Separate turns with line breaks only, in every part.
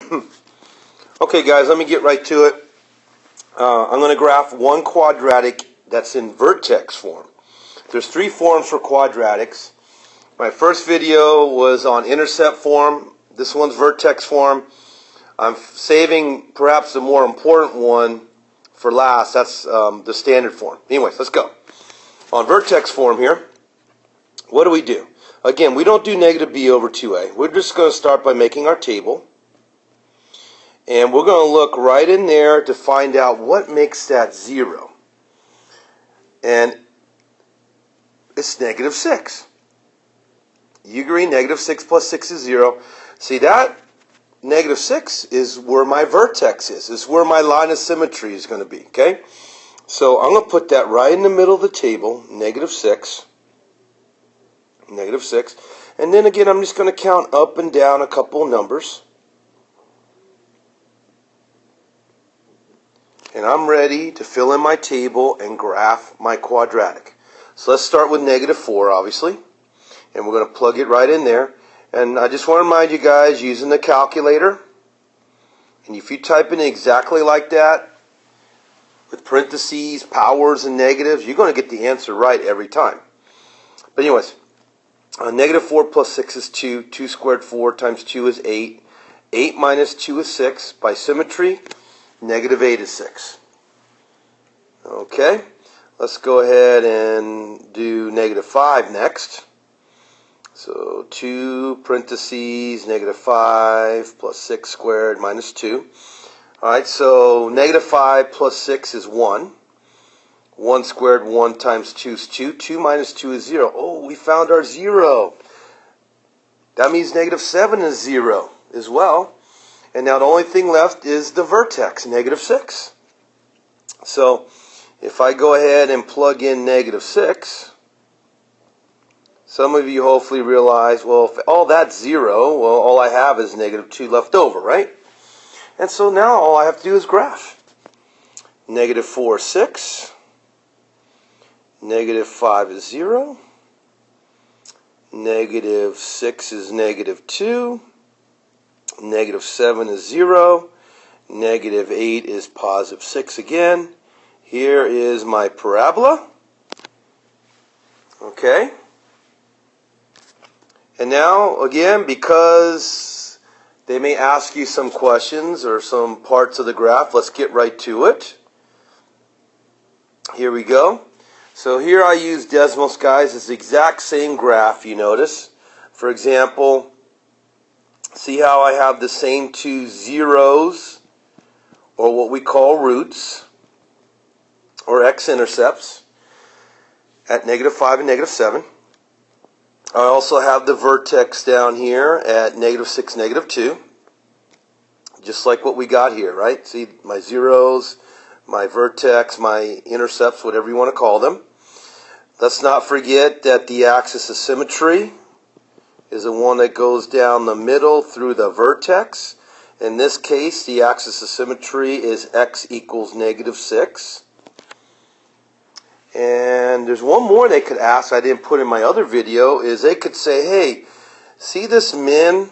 Okay guys, let me get right to it. I'm going to graph one quadratic that's in vertex form. There's three forms for quadratics. My first video was on intercept form. This one's vertex form. I'm saving perhaps the more important one for last. That's the standard form. Anyways, let's go. On vertex form here, what do? Again, we don't do negative b over 2a. We're just going to start by making our table. And we're going to look right in there to find out what makes that 0. And it's negative 6. You agree negative 6 plus 6 is 0. See, that negative 6 is where my vertex is. It's where my line of symmetry is going to be. Okay? So I'm going to put that right in the middle of the table, negative 6. Negative 6. And then again, I'm just going to count up and down a couple of numbers. And I'm ready to fill in my table and graph my quadratic. So let's start with negative 4, obviously. And we're going to plug it right in there. And I just want to remind you guys, using the calculator, and if you type in exactly like that, with parentheses, powers, and negatives, you're going to get the answer right every time. But anyways, negative 4 plus 6 is 2. 2 squared 4 times 2 is 8. 8 minus 2 is 6. By symmetry, negative 8 is 6. Okay, let's go ahead and do negative 5 next. So 2 parentheses, negative 5 plus 6 squared minus 2. Alright, so negative 5 plus 6 is 1. 1 squared, 1 times 2 is 2. 2 minus 2 is 0. Oh, we found our 0. That means negative 7 is 0 as well. And now the only thing left is the vertex, negative 6. So if I go ahead and plug in negative 6, some of you hopefully realize, well, if all that's 0, well, all I have is negative 2 left over, right? And so now all I have to do is graph. Negative 4 is 6. Negative 5 is 0. Negative 6 is negative 2. Negative 7 is 0. Negative 8 is positive 6 again. Here is my parabola. Okay. And now, again, because they may ask you some questions or some parts of the graph, let's get right to it. Here we go. So here I use Desmos, guys. It's the exact same graph, you notice. For example, see how I have the same two zeros, or what we call roots, or x-intercepts, at negative 5 and negative 7. I also have the vertex down here at negative 6, negative 2. Just like what we got here, right? See, my zeros, my vertex, my intercepts, whatever you want to call them. Let's not forget that the axis of symmetry is the one that goes down the middle through the vertex. In this case, the axis of symmetry is x equals negative 6. And there's one more they could ask I didn't put in my other video, is they could say, hey, see this min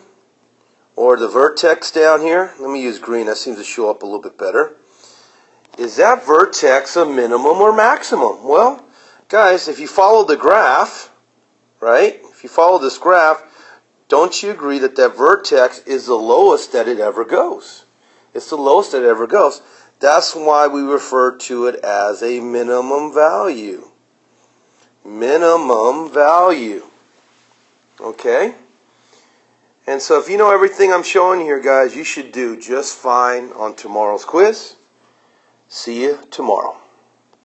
or the vertex down here? Let me use green, that seems to show up a little bit better. Is that vertex a minimum or maximum? Well, guys, if you follow the graph, right? If you follow this graph, don't you agree that that vertex is the lowest that it ever goes? It's the lowest that it ever goes. That's why we refer to it as a minimum value. Minimum value. Okay? And so if you know everything I'm showing here, guys, you should do just fine on tomorrow's quiz. See you tomorrow.